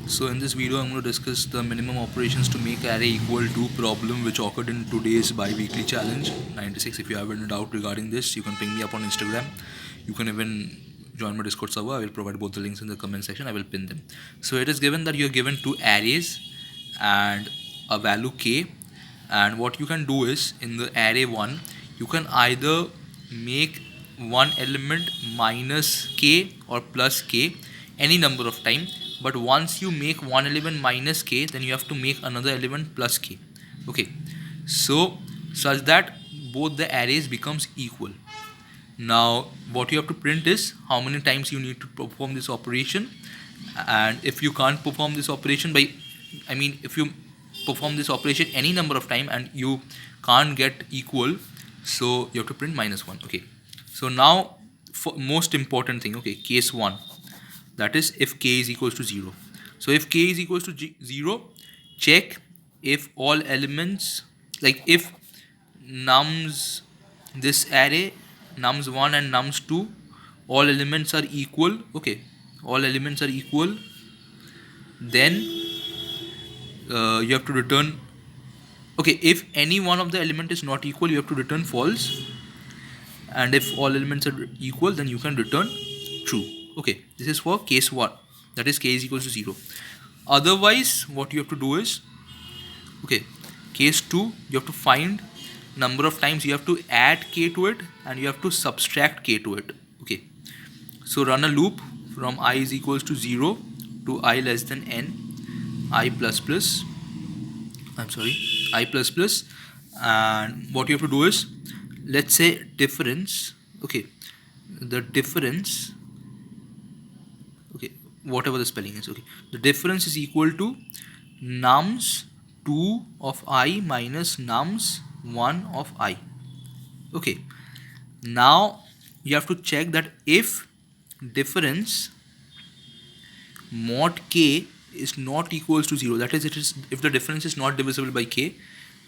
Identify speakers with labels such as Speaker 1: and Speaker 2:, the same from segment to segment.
Speaker 1: So in this video I'm going to discuss the minimum operations to make array equal to problem which occurred in today's bi-weekly challenge 96. If you have any doubt regarding this, you can ping me up on Instagram. You can even join my Discord server. I will provide both the links in the comment section. I will pin them. So it is given that you are given two arrays and a value k, and what you can do is in the array 1 you can either make one element minus k or plus k any number of time, but once you make one element minus k, then you have to make another element plus k. Okay, so such that both the arrays becomes equal. Now what you have to print is how many times you need to perform this operation, and if you can't perform this operation if you perform this operation any number of time and you can't get equal, so you have to print -1. Okay, so now for most important thing, okay, case 1, that is if k is equals to 0. So if k is equals to 0, check if all elements, like if nums, this array nums 1 and nums 2, all elements are equal. Okay, all elements are equal, then you have to return. Okay, if any one of the element is not equal, you have to return false, and if all elements are equal, then you can return true. Okay, this is for case 1, that is k is equals to 0. Otherwise what you have to do is, okay, case 2, you have to find number of times you have to add k to it and you have to subtract k to it. Okay, so run a loop from I is equals to 0 to I less than n, I plus plus, and what you have to do is, let's say difference, okay, the difference, okay, whatever the spelling is, okay, the difference is equal to nums 2 of I minus nums 1 of I. Okay, now you have to check that if difference mod k is not equals to 0, that is, if the difference is not divisible by k,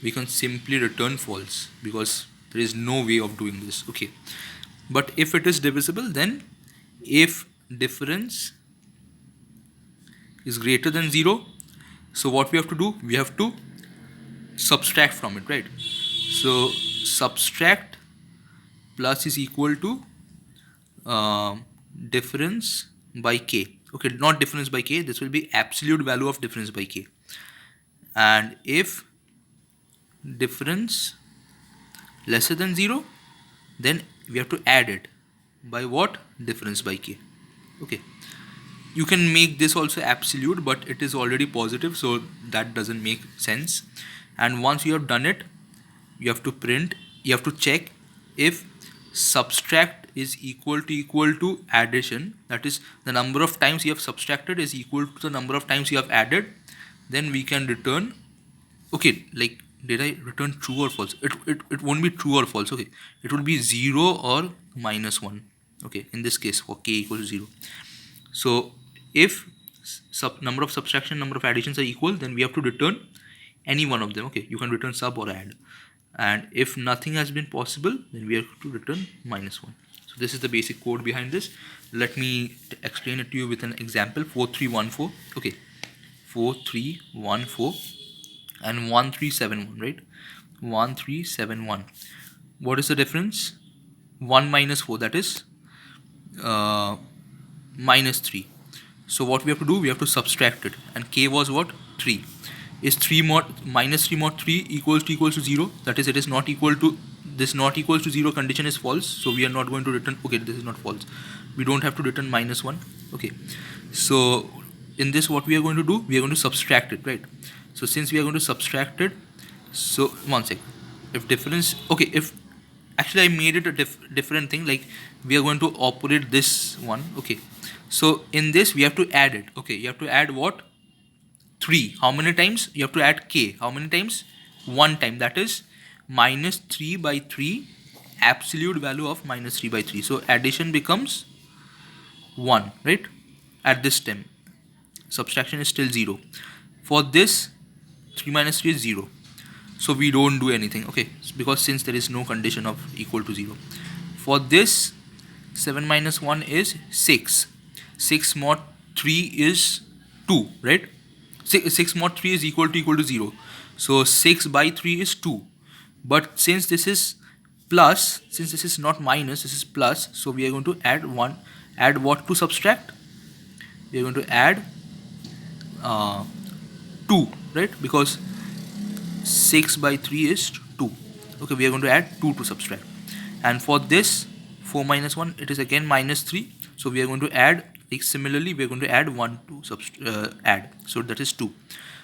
Speaker 1: we can simply return false because there is no way of doing this. Okay, but if it is divisible, then if difference is greater than 0, so what we have to do, we have to subtract from it, right? So subtract plus is equal to difference by k. Okay, not difference by k, this will be absolute value of difference by k, and if difference lesser than 0, then we have to add it by what? Difference by k. Okay, you can make this also absolute, but it is already positive, so that doesn't make sense. And once you have done it, you have to print, you have to check if subtract is equal to addition, that is, the number of times you have subtracted is equal to the number of times you have added, then we can return. Okay, like, did I return true or false? It won't be true or false. Okay, it will be 0 or -1. Okay, in this case for k equals to 0. So if number of subtraction, number of additions are equal, then we have to return any one of them. Okay, you can return sub or add, and if nothing has been possible, then we have to return -1. So this is the basic code behind this. Let me explain it to you with an example. 4314. Okay, 4314 and 1371, right? 1371. What is the difference? 1 minus 4, that is -3. So what we have to do, we have to subtract it, and k was what? 3. Is 3 mod -3 mod 3 equals to 0? That is, it is not equal to, this not equals to 0 condition is false, so we are not going to return. Okay, this is not false, we don't have to return -1. Okay, so in this what we are going to do, we are going to subtract it, right? So since we are going to subtract it, so one sec, if difference, okay, if actually I made it a different thing, like we are going to operate this one. Okay, so in this we have to add it. Okay, you have to add what? 3. How many times? You have to add k. How many times? 1 time, that is -3 by 3, absolute value of -3 by 3. So addition becomes 1, right? At this time subtraction is still 0. For this 3 minus 3 is 0, so we don't do anything. Okay, because since there is no condition of equal to 0. For this 7 minus 1 is 6. 6 mod 3 is 2, right? 6 mod 3 is equal to 0. So 6 by 3 is 2. But since this is plus, since this is not minus, this is plus, so we are going to add 1. Add what to subtract? We are going to add 2, right? Because 6 by 3 is 2. Okay, we are going to add 2 to subtract. And for this 4 minus 1, it is again minus 3. So we are going to add, like similarly, we are going to add 1 to add. So that is 2.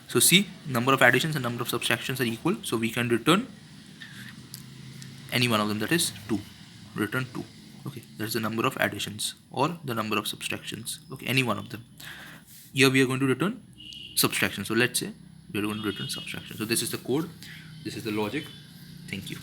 Speaker 1: So see, number of additions and number of subtractions are equal. So we can return any one of them, that is 2. Return 2. Okay, that's the number of additions or the number of subtractions. Okay, any one of them. Here we are going to return subtraction. So let's say we are going to return subtraction. So this is the code. This is the logic. Thank you.